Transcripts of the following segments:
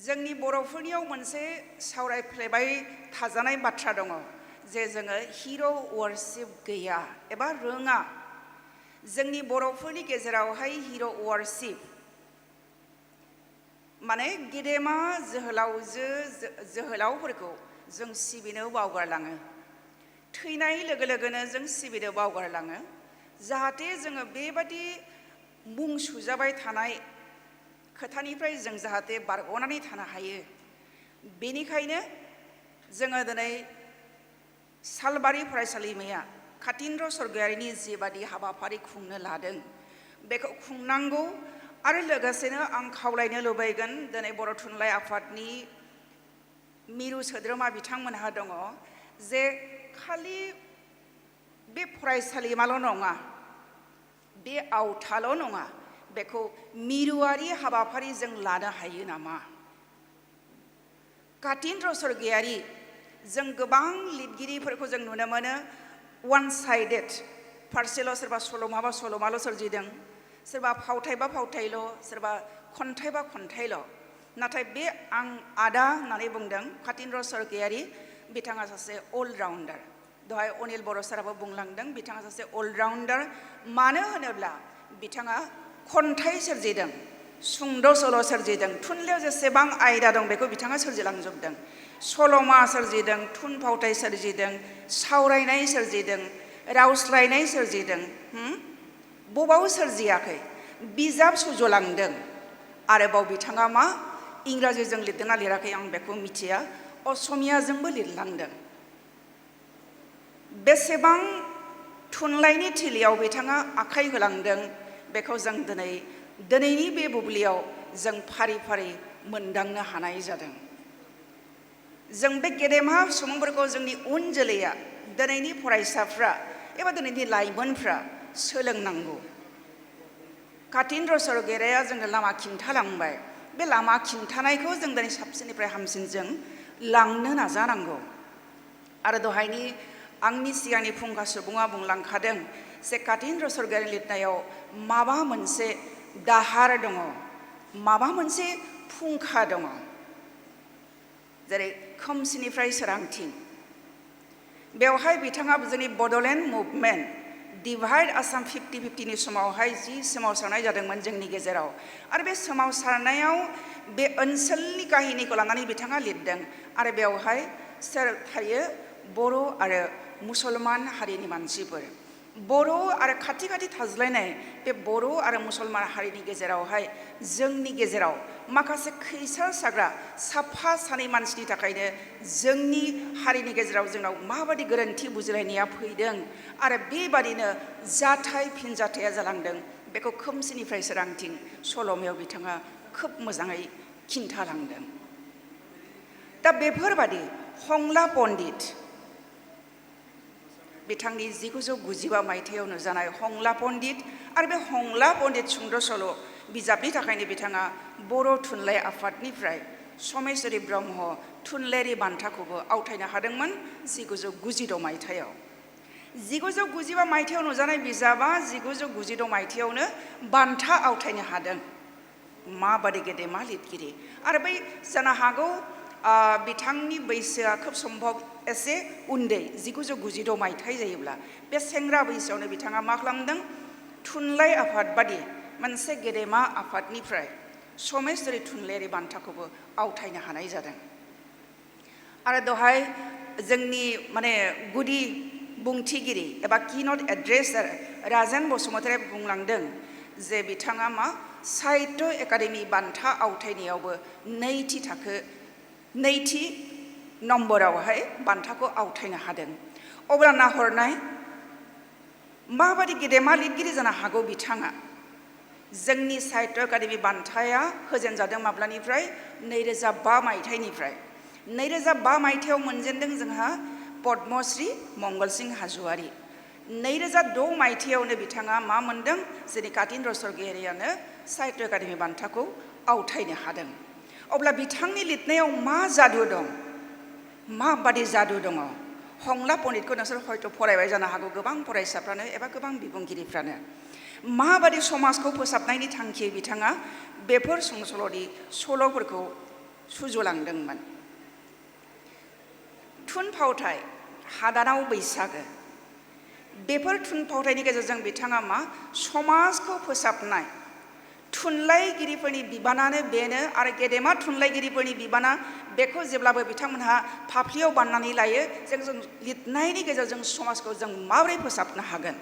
जोंनि बर'फोरनियाव मोनसे सावरायफ्लेबाय थाजानाय बाथ्रा दङ जे जोङो हिर' वारशिप गैया एबा रोङा जोंनि बर'फोरनि गेजेरावहाय हिर' वारशिप माने गेदेमा जोहोलावफोरखौ जों सिबिनो बावगारलाङो थैनाय लोगो लोगोनो जों सिबिनो बावगारलाङो जाहाथे जोङो बेबादि मुं सुजाबाय थानाय खोथानिफ्राय जों जाहाथे बारग'नानै थानो हायो बेनिखायनो जोङो दिनै सालबारि फरायसालिमाया कातिन्द्र स्वर्गियारिनि जिबादि हाबाफारि खुंनो लादों बेखौ खुंनांगौ आरो लोगोसेनो आं खावलायनो लुबैगोन दिनै बर' थुनलाइ आफादनि मिरु सोद्रोमा बिथांमोनहा दङ जे खालि बे फरायसालिमाल' नङा बे आवथाल' नङा बेखौ मिरुआरि हाबाफारि जों लानो हायो नामा कातिन्द्र स्वर्गियारि जों गोबां लिरगिरिफोरखौ जों नुनो मोनो वान साइडेड फारसेल' सोरबा सल'माल' सोरजिदों सोरबा फावथायबा फावथायल' सोरबा खन्थाइबा खन्थाइल' नाथाय बे आं आदा होननानै बुंदों कातिन्द्र स्वर्गियारि बिथाङा सासे अलराउन्डार दहाय अनिल बर' साराबो बुंलांदों बिथाङा सासे अलराउन्डार मानो होनोब्ला बिथाङा खन्थाइ सोरजिदों सुंद' सल' सोरजिदों थुनलाइयाव जेसेबां आयदा दं बेखौ बिथाङा सोरजिलांजोबदों सल'मा सोरजिदों थुनफावथाय सोरजिदों सावरायनाय सोरजिदों रावस्लायनाय सोरजिदों बबाव सोरजियाखै बिजाब सुजुलांदों आरोबाव बिथाङा मा इंराजिजों लिरदोंना लिराखै आं बेखौ मिथिया असमियाजोंबो लिरलांदों बेसेबां थुनलाइनि थिलियाव बिथाङा आखाइ होलांदों बेखौ जों दिनैनि बे बुब्लियाव जों फारि फारि मोनदांनो हानाय जादों जों बे गेदेमा सुबुंफोरखौ जोंनि उन जोलैया दिनैनि फरायसाफ्रा एबा दिनैनि लाइमोनफ्रा सोलोंनांगौ कातिन्द्र स्वर्गियारिया जोंनो लामा खिन्थालांबाय बे लामा खिन्थानायखौ जों दिनै साबसिननिफ्राय हामसिन जों लांनो नाजानांगौ आरो दहायनि आंनि सिगांनि फुंखा सुबुङा बुंलांखादों जे कातिन्द्र स्वर्गियारि लिरनायाव माबा मोनसे दाहार दङ माबा मोनसे फुंखा दङ जेरै खोमसिनिफ्राय सोरांथिं बेवहाय बिथाङा जोंनि बड'लेण्ड मुभमेन्ट डिभाइड आसाम 50-50 नि समावहाय जि सोमावसारनाय जादोंमोन जोंनि गेजेराव आरो बे सोमावसारनायाव बे ओनसोलनि काहिनिखौ लानानै बिथाङा लिरदों आरो बेवहाय सोर थायो बर' आरो मुसलमान हारिनि मानसिफोर बर' आरो खाथि खाथि थाज्लायनाय बे बर' आरो मुसलमान हारिनि गेजेरावहाय जोंनि गेजेराव माखासे खैसार साग्रा साफा सानै मानसिनि थाखायनो जोंनि हारिनि गेजेराव जोंनाव माबादि गोरोन्थि बुजिलायनाया फैदों आरो बेबादिनो जाथाय फिनजाथाया जालांदों बेखौ खोमसिनिफ्राय सोरांथिं सल'मायाव बिथाङा खोब मोजाङै खिन्थालांदों दा बेफोरबादि हंला पण्डित बिथांनि 1995 मायथाइयाव नुजानाय हंला पण्डित आरो बे हंला पण्डित सुंद' सल' बिजाबनि थाखायनो बिथाङा बर' थुनलाइ आफादनिफ्राय समेश्वरी ब्रह्म थुनलाइयारि बान्थाखौबो आवथायनो हादोंमोन 1996 मायथाइयाव 1995 मायथाइयाव नुजानाय बिजाबा 1996 मायथाइयावनो बान्था आवथायनो हादों माबादि गेदेमा लिरगिरि आरो बै जानो हागौ बिथांनि बैसोआ खोब सम्भब एसे उन्दै 1996 मायथाइ जायोब्ला बे सेंग्रा बैसोआवनो बिथाङा मा खालामदों थुनलाइ आफाद बादि मोनसे गेदेमा आफादनिफ्राय समेश्वरी थुनलाइयारि बान्थाखौबो आवथायनो हानाय जादों आरो दहाय जोंनि माने गुदि बुंथिगिरि एबा किनट एड्रेसार राजेन बसुमतारी बुंलांदों जे बिथाङा मा साहित्य एकाडेमि बान्था आवथायनायावबो नैथि नम्बरावहाय बान्थाखौ आवथायनो हादों अब्ला नाहरनाय माबादि गेदेमा लिरगिरि जानो हागौ बिथाङा जोंनि साहित्य एकाडेमि बान्थाया होजेनजादों माब्लानिफ्राय 2005 मायथाइनिफ्राय 2005 मायथाइयाव मोनजेनदों जोंहा पद्मश्री मंगल सिंह हाज'वारि 2006 मायथाइयावनो बिथाङा मा मोनदों जोंनि कातिन्द्र स्वर्गियारियानो साहित्य एकाडेमि बान्थाखौ आवथायनो हादों अब्ला बिथांनि लिरनायाव मा जादु दं माबादि जादु दङ हंला पण्डितखौ नोंसोर हयथ' फरायबाय जानो हागौ गोबां फरायसाफ्रानो एबा गोबां बिबुंगिरिफ्रानो माबादि समाजखौ फोसाबनायनि थांखि बिथाङा बेफोर सुंद' सल'नि सल'फोरखौ सुजुलांदोंमोन। थुनफावथाय हादानाव बैसागो बेफोर थुनफावथायनि गेजेरजों बिथाङा मा समाजखौ फोसाबनाय थुनलाइगिरिफोरनि बिबानानो बेनो आरो गेदेमा थुनलाइगिरिफोरनि बिबाना बेखौ जेब्लाबो बिथांमोनहा फाफ्लियाव बाननानै लायो जों लिरनायनि गेजेरजों समाजखौ जों माबोरै फोसाबनो हागोन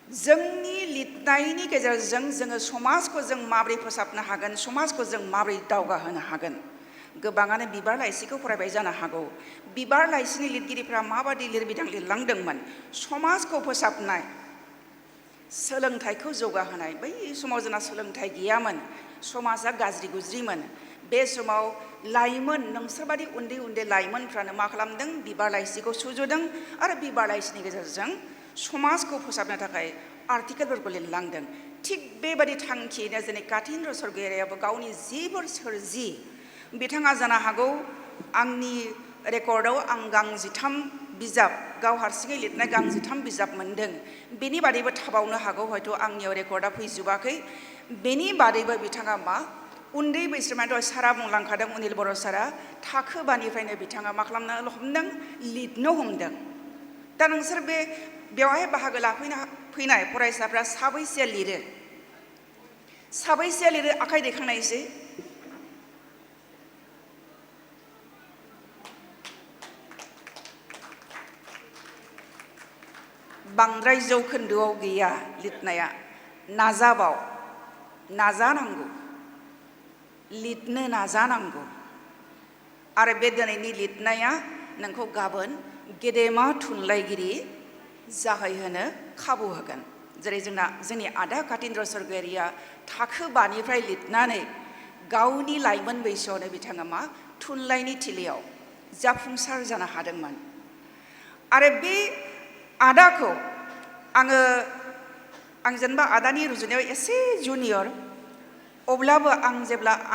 जोंनि लिरनायनि गेजेरजों जोङो समाजखौ जों माबोरै फोसाबनो हागोन समाजखौ जों माबोरै दावगाहोनो हागोन गोबाङानो बिबार लाइसिखौ फरायबाय जानो हागौ बिबार लाइसिनि लिरगिरिफ्रा माबादि लिरबिदां लिरलांदोंमोन समाजखौ फोसाबनाय सोलोंथाइखौ जौगाहोनाय बै समाव जोंना सोलोंथाइ गैयामोन समाजा गाज्रि गुज्रिमोन बे समाव लाइमोन नोंसोरबादि उन्दै उन्दै लाइमोनफ्रानो मा खालामदों बिबार लाइसिखौ सुजुदों आरो बिबार लाइसिनि गेजेरजों समाजखौ फोसाबनो थाखाय आर्टिकेलफोरखौ लिरलांदों थिग बेबादि थांखियैनो दिनै कातिन्द्र स्वरगयारियाबो गावनि जिफोर सोरजि बिथाङा जानो हागौ आंनि रेकर्डआव आं गांजिथाम बिजाब गाव हारसिङै लिरनाय गांजिथाम बिजाब मोनदों बेनि बादैबो थाबावनो हागौ हयथ' आंनियाव रेकर्डआ फैजोबाखै बेनि बादैबो बिथाङा मा उन्दै बैसोनिफ्रायनो सारा बुंलांखादों अनिल बर' सारा थाखो बानिफ्रायनो बिथाङा मा खालामनो हमदों लिरनो हमदों दा नोंसोर बेवहाय बाहागो फैनाय फरायसाफ्रा साबैसे लिरो आखाइ दैखांनायसै बांद्राय जौखोन्दोआव गैया लिरनाया नाजानांगौ लिरनो नाजानांगौ आरो बे दिनैनि लिरनाया नोंखौ गाबोन गेदेमा थुनलाइगिरि जाहैहोनो खाबु होगोन जेरै जोंनि आदा कातिन्द्र स्वरगयारिया थाखो बानिफ्राय लिरनानै गावनि लाइमोन बैसोआवनो बिथाङा मा थुनलाइनि थिलियाव जाफुंसार जानो हादोंमोन आरो बे आदाखौ आं जेनेबा आदानि रुजुनायाव एसे जुनियर अब्लाबो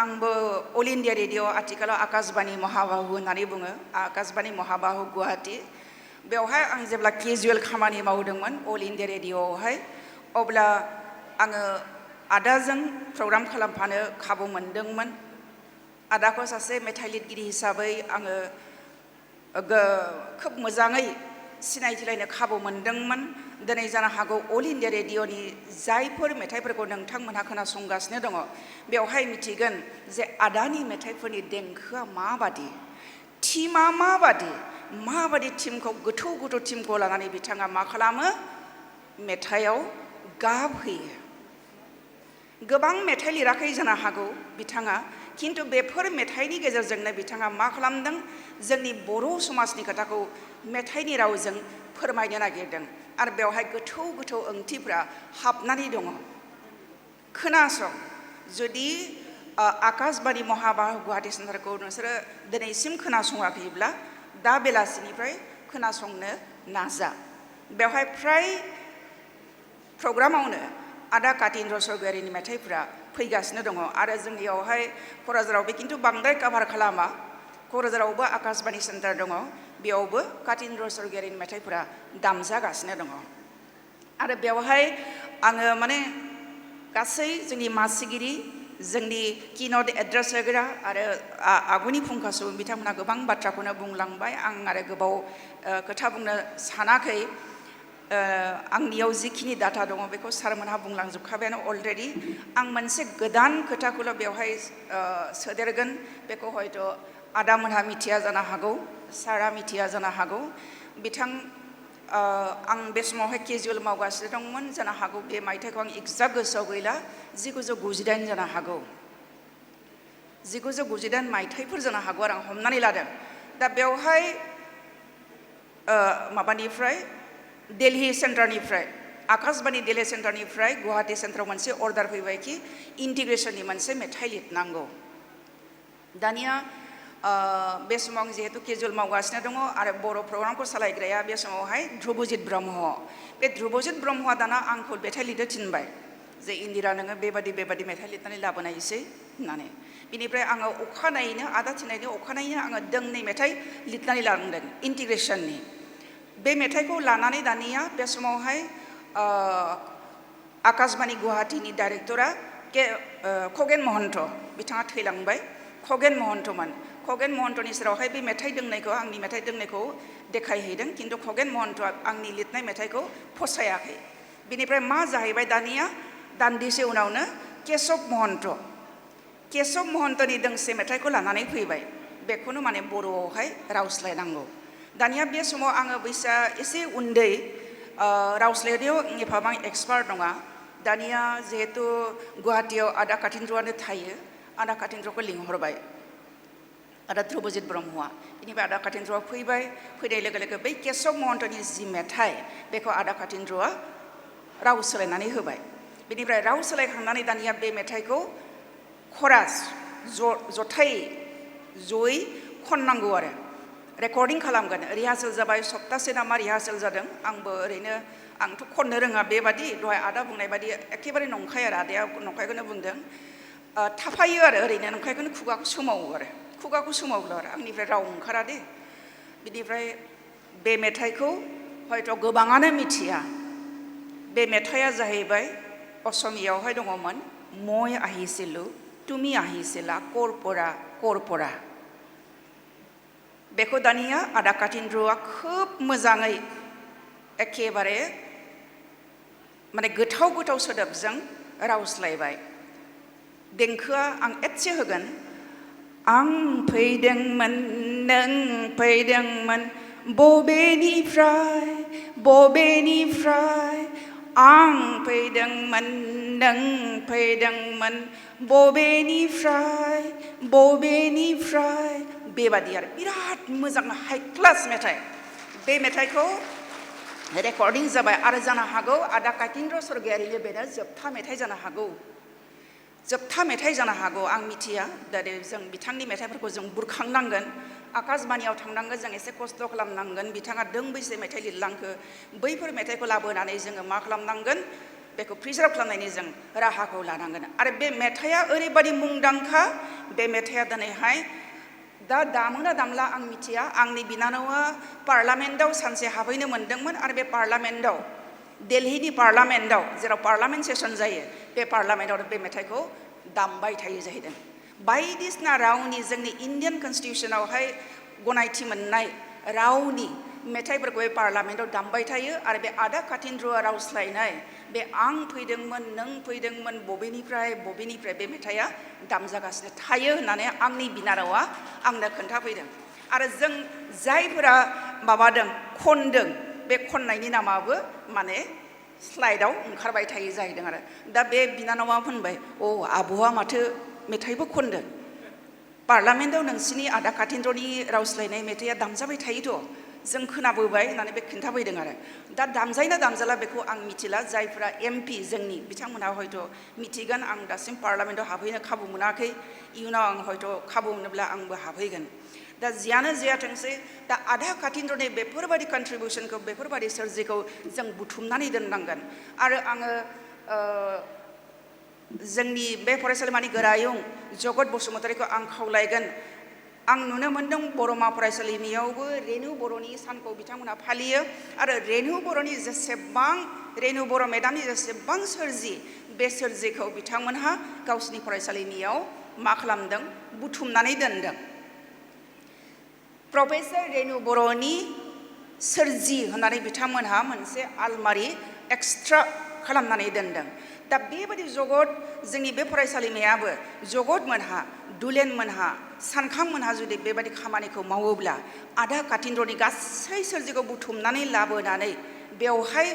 आंबो अल इन्डिया रेडिअ आथिखालाव आकाशबाणी महाबाहु होननानै बुङो आकाशबाणी महाबाहु गुवाहाटी बेवहाय आं जेब्ला केजुवेल खामानि मावदोंमोन अल इन्डिया रेडिअआवहाय अब्ला आङो आदाजों प्रग्राम खालामफानो खाबु मोनदोंमोन आदाखौ सासे मेथाइ लिरगिरि हिसाबै आङो खोब मोजाङै सिनायथिलायनो खाबु मोनदोंमोन दिनै जानो हागौ अल इन्डिया रेडिअनि जायफोर मेथाइफोरखौ नोंथांमोनहा खोनासंगासिनो दङ बेवहाय मिथिगोन जे आदानि मेथाइफोरनि देंखोआ माबादि थिमा माबादि थिमखौ गोथौ थिमखौ लानानै बिथाङा मा खालामो मेथाइयाव गाब होयो गोबां मेथाइ लिराखै जानो हागौ बिथाङा किन्तु बेफोर मेथाइनि गेजेरजोंनो बिथाङा मा खालामदों जोंनि बर' समाजनि खोथाखौ मेथाइनि रावजों फोरमायनो नागिरदों आरो बेवहाय गोथौ ओंथिफ्रा हाबनानै दङ खोनासं जुदि आकाशबाणी महाबाहु गुवाहाटी सेन्टारखौ नोंसोरो दिनैसिम खोनासङाखैब्ला दा बेलासिनिफ्राय खोनासंनो नाजा बेवहाय फ्राय प्रग्रामावनो आदा कातिन्द्र स्वरगयारिनि मेथाइफ्रा फैगासिनो दङ आरो जोंनियावहाय क'क्राझाराव बे किन्तु बांद्राय काभार खालामा क'क्राझारावबो आकाशबाणी सेन्टार दङ बेयावबो कातिन्द्र स्वरगयारिनि मेथाइफोरा दामजागासिनो दङ आरो बेवहाय आङो माने गासै जोंनि मासिगिरि जोंनि किनट एड्रेस होग्रा आरो आगुनि फुंखा सुबुं बिथांमोना गोबां बाथ्राखौनो बुंलांबाय आं आरो गोबाव खोथा बुंनो सानाखै आंनियाव जिखिनि डाटा दङ बेखौ सारमोनहा बुंलांजोबखाबायानो अलरेडि आं मोनसे गोदान खोथाखौल' बेवहाय सोदेरगोन बेखौ हयथ' आदामोनहा मिथिया जानो हागौ सारा मिथिया जानो हागौ आं बे समावहाय केजुवेल मावगासिनो दंमोन जानो हागौ बे मायथाइखौ आं एक्जाक्ट गोसोआव गैला 1999 जानो हागौ 1999 मायथाइफोर जानो हागौ आरो आं हमनानै लादों दा बेवहाय माबानिफ्राय दिल्ली सेन्टारनिफ्राय आकाशबाणी दिल्ली सेन्टारनिफ्राय गुवाहाटी सेन्टाराव मोनसे अर्डार फैबाय कि इन्टिग्रेसननि मोनसे मेथाइ लिरनांगौ दानिया बे समाव आं जिहेतु केजुवेल मावगासिनो दङ आरो बर' प्रग्रामखौ सालायग्राया बे समावहाय ध्रुबजित ब्रह्म बे ध्रुबजित ब्रह्मआ दाना आंखौ मेथाइ लिरनो थिनबाय जे इन्दिरा नोङो बेबादि मेथाइ लिरनानै लाबोनायसै होननानै बिनिफ्राय आङो अखानायैनो आदा थिननायनि अखानायैनो आङो दोंनै मेथाइ लिरनानै लांदों इन्टिग्रेसननि बे मेथाइखौ लानानै दानिया बे समावहाय आकाशबाणी गुवाहाटीनि डाइरेक्टरा खगेन महन्त बिथाङा थैलांबाय खगेन महन्तमोन खगेन महन्तनि सेरावहाय बे मेथाइ दोंनायखौ आंनि मेथाइ दोंनायखौ देखायहैदों खिन्थु खगेन महन्तआ आंनि लिरनाय मेथाइखौ फसायाखै बिनिफ्राय मा जाहैबाय दानिया दान्दिसे उनावनो केशव महन्तनि दोंसे मेथाइखौ लानानै फैबाय बेखौनो माने बर'आवहाय रावस्लायनांगौ दानिया बे समाव आङो बैसा एसे उन्दै रावस्लायनायाव एफाबां एक्सपार्ट नङा दानिया जिहेतु गुवाहाटीयाव आदा कातिन्द्रआनो थायो आदा कातिन्द्रखौ लिंहरबाय आदा ध्रुबजित ब्रह्मआ बेनिफ्राय आदा कातिन्द्रआ फैनाय लोगो लोगो बै केशव महन्तनि जि मेथाइ बेखौ आदा कातिन्द्रआ राव सोलायनानै होबाय बेनिफ्राय राव सोलायखांनानै दानिया बे मेथाइखौ खरास जथाय जयै खननांगौ आरो रेकर्डिं खालामगोन रिहार्सेल जाबाय सप्तासे नामा रिहार्सेल जादों आंबो ओरैनो आंथ' खननो रोङा बेबादि दहाय आदा बुंनाय बादि एखेबारे नंखाय आरो आदाया नंखायखौनो बुंदों थाफायो आरो ओरैनो नंखायखौनो खुगाखौ सोमावो आरो आंनिफ्राय राव ओंखारा दे बिनिफ्राय बे मेथाइखौ हयथ' गोबाङानो मिथिया बे मेथाइया जाहैबाय असमियावहाय दङमोन মই আহিছিলো তুমি আহিছিলা কৰপৰা बेखौ दानिया आदा कातिन्द्रआ खोब मोजाङै एखेबारे माने गोथाव सोदोबजों रावस्लायबाय देंखोआ आं एसे होगोन आं फैदोंमोन नों फैदोंमोन बबेनिफ्राय आं फैदोंमोन नों फैदोंमोन बबेनिफ्राय बेबादि आरो बिराद मोजां हाई क्लास मेथाइ बे मेथाइखौ रेकर्डिं जाबाय आरो जानो हागौ आदा कातिन्द्र स्वर्गियारिनि बेनो जोबथा मेथाइ जानो हागौ आं मिथिया दा जों बिथांनि मेथाइफोरखौ जों बुरखांनांगोन आकाशबाणीयाव थांनांगोन जों एसे खस्थ' खालामनांगोन बिथाङा दोंबैसे मेथाइ लिरलांखो बैफोर मेथाइखौ लाबोनानै जोङो मा खालामनांगोन बेखौ प्रिजार्भ खालामनायनि जों राहाखौ लानांगोन आरो बे मेथाइया ओरैबादि मुंदांखा बे मेथाइया दिनैहाय दा दामोना दामला आं मिथिया आंनि बिनानावा पार्लामेन्टआव सानसे हाबहैनो मोन्दोंमोन आरो बे पार्लामेन्टआव दिल्लीनि पार्लामेन्टआव जेराव पार्लामेन्ट सेसन जायो बे पार्लामेन्टआव बे मेथाइखौ दामबाय थायो जाहैदों बायदिसिना रावनि जोंनि इन्डियान कन्स्टिटिउसनावहाय गनायथि मोननाय रावनि मेथाइफोरखौ बे पार्लामेन्टआव दामबाय थायो आरो बे आदा कातिन्द्रआ रावस्लायनाय बे आं फैदोंमोन नों फैदोंमोन बबेनिफ्राय बे मेथाइया दामजागासिनो थायो होननानै आंनि बिनानावा आंनो खोन्थाफैदों आरो जों जायफोरा माबादों खनदों बे खननायनि नामाबो माने स्लाइडआव ओंखारबाय थायो जाहैदों आरो दा बे बिनानावा होनबाय आब'आ माथो मेथाइबो खनदों पार्लामेन्टआव नोंसिनि आदा कातिन्द्रनि रावस्लायनाय मेथाइया दामजाबाय थायोथ' जों खोनाबोबाय होननानै बे खिन्थाफैदों आरो दा दामजायोना दामजाला बेखौ आं मिथिला जायफोरा MP जोंनि बिथांमोनहा हयथ' मिथिगोन आं दासिम पार्लामेन्टआव हाबहैनो खाबु मोनाखै इयुनाव आं हयथ' खाबु मोनोब्ला आंबो हाबहैगोन दा जियानो जायाथोंसै दा आदा कातिन्द्रनि बेफोरबायदि कन्ट्रिबिउसनखौ बेफोरबायदि सोरजिखौ जों बुथुमनानै दोननांगोन आरो आङो जोंनि बे फरायसालिमानि गोरायुं जगत बसुमतारीखौ आं खावलायगोन आं नुनो मोन्दों बरमा फरायसालिमायावबो रेनु बर'नि सानखौ बिथांमोनहा फालियो आरो रेनु बर' मेडामनि जेसेबां सोरजि बे सोरजिखौ बिथांमोनहा गावसिनि फरायसालिमायाव मा खालामदों बुथुमनानै दोनदों प्रफेसर रेनु बर'नि सोरजि होननानै बिथांमोनहा मोनसे आलमारि एक्सट्रा खालामनानै दोनदों दा बेबायदि जगत जोंनि बे फरायसालिमायाबो जगत मोनहा दुलेन मोनहा सानखां मोनहा जुदि बेबायदि खामानिखौ मावोब्ला आदा कातिन्द्रनि गासै सोरजिखौ बुथुमनानै लाबोनानै बेवहाय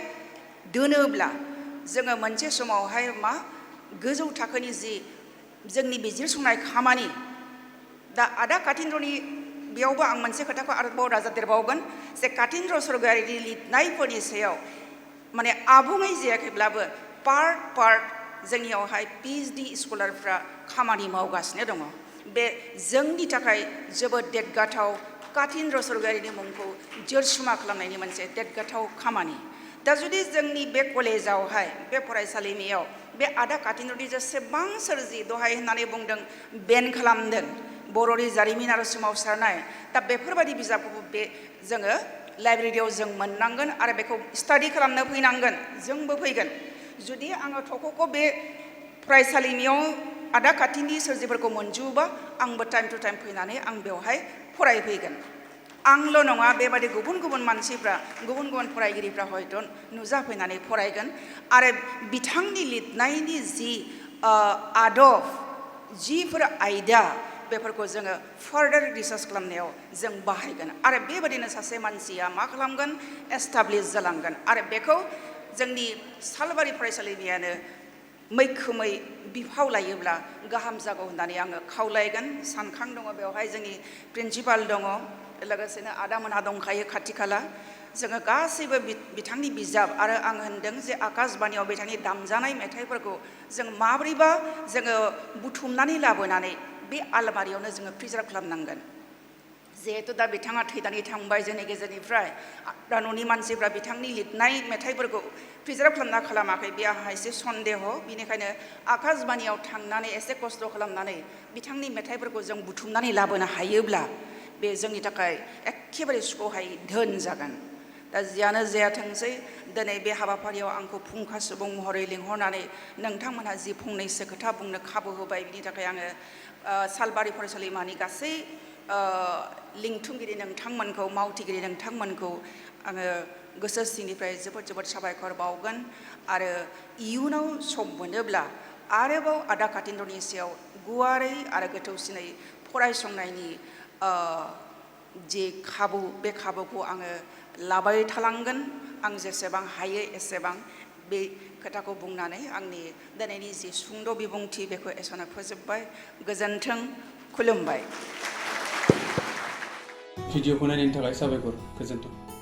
दोनोब्ला जोङो मोनसे समावहाय मा गोजौ थाखोनि जि जोंनि बिजिरसंनाय खामानि दा आदा कातिन्द्रनि बेयावबो आं मोनसे खोथाखौ आरोबाव दाजाबदेरबावगोन जे कातिन्द्र स्वर्गियारिनि लिरनायफोरनि सायाव माने आबुङै जायाखैब्लाबो पार्ट जोंनियावहाय PhD स्कलारफ्रा खामानि मावगासिनो दङ बे जोंनि थाखाय जोबोद देरगाथाव कातिन्द्र स्वर्गियारिनि मुंखौ जरसुमा खालामनायनि मोनसे देरगाथाव खामानि दा जुदि जोंनि बे कलेजावहाय बे फरायसालिमायाव बे आदा कातिन्द्रनि जेसेबां सोरजि दहाय होननानै बुंदों बेन खालामदों बर'नि जारिमिन आरो सोमावसारनाय दा बेफोरबायदि बिजाबखौ बे जोङो लाइब्रेरियाव जों मोननांगोन आरो बेखौ स्टाडि खालामनो फैनांगोन जोंबो फैगोन जुदि आङो थख'खौ बे फरायसालिमायाव आदा खाथिनि सोरजिफोरखौ मोनजुबा आंबो टाइम टु टाइम फैनानै आं बेवहाय फरायफैगोन आंल' नङा बेबादि गुबुन गुबुन मानसिफ्रा गुबुन गुबुन फरायगिरिफ्रा हयथ' नुजाफैनानै फरायगोन आरो बिथांनि लिरनायनि जि आदब जिफोर आयदा बेफोरखौ जोङो फार्दार रिसार्च खालामनायाव जों बाहायगोन आरो बेबादिनो सासे मानसिया मा खालामगोन एस्टाब्लिश जालांगोन आरो बेखौ जोंनि सालबारि फरायसालिमायानो मैखोमै बिफाव लायोब्ला गाहाम जागौ होननानै आङो खावलायगोन सानखां दङ बेवहाय जोंनि प्रिन्सिपाल दङ लोगोसेनो आदामोनहा दंखायो खाथि खाला जोङो गासैबो बिथांनि बिजाब आरो आं होनदों जे आकाशबाणीयाव बिथांनि दामजानाय मेथाइफोरखौ जों माब्रैबा जोङो बुथुमनानै लाबोनानै बे आलमारियावनो जोङो प्रिजार्भ खालामनांगोन जिहेतु दा बिथाङा थैनानै थांबाय जोंनि गेजेरनिफ्राय दा न'नि मानसिफ्रा बिथांनि लिरनाय मेथाइफोरखौ प्रिजार्भ खालामना खालामाखै बे आंहा एसे सन्देह बिनिखायनो आकाशबाणीयाव थांनानै एसे खस्थ' खालामनानै बिथांनि मेथाइफोरखौ जों बुथुमनानै लाबोनो हायोब्ला बे जोंनि थाखाय एखेबारे सुख'हायै धोन जागोन दा जियानो जायाथोंसै दिनै बे हाबाफारियाव आंखौ फुंखा सुबुं महरै लिंहरनानै नोंथांमोनहा जि फंनैसो खोथा बुंनो खाबु होबाय बिनि थाखाय आङो सालबारि फरायसालिमानि गासै लिंथुमगिरि नोंथांमोनखौ मावथिगिरि नोंथांमोनखौ आङो गोसो सिंनिफ्राय जोबोद जोबोद साबायखर बावगोन आरो इयुनाव सम मोनोब्ला आरोबाव आदा कातिन्द्रनि सायाव गुवारै आरो गोथौसिनै फरायसंनायनि जे खाबु बे खाबुखौ आङो लाबाय थालांगोन आं जेसेबां हायो एसेबां बे खोथाखौ बुंनानै आंनि दिनैनि जि सुंद' बिबुंथि बेखौ एसेयावनो फोजोबबाय गोजोन्थों खुलुमबाय भिडिअखौ नायनायनि थाखाय साबायखर गोजोन्थों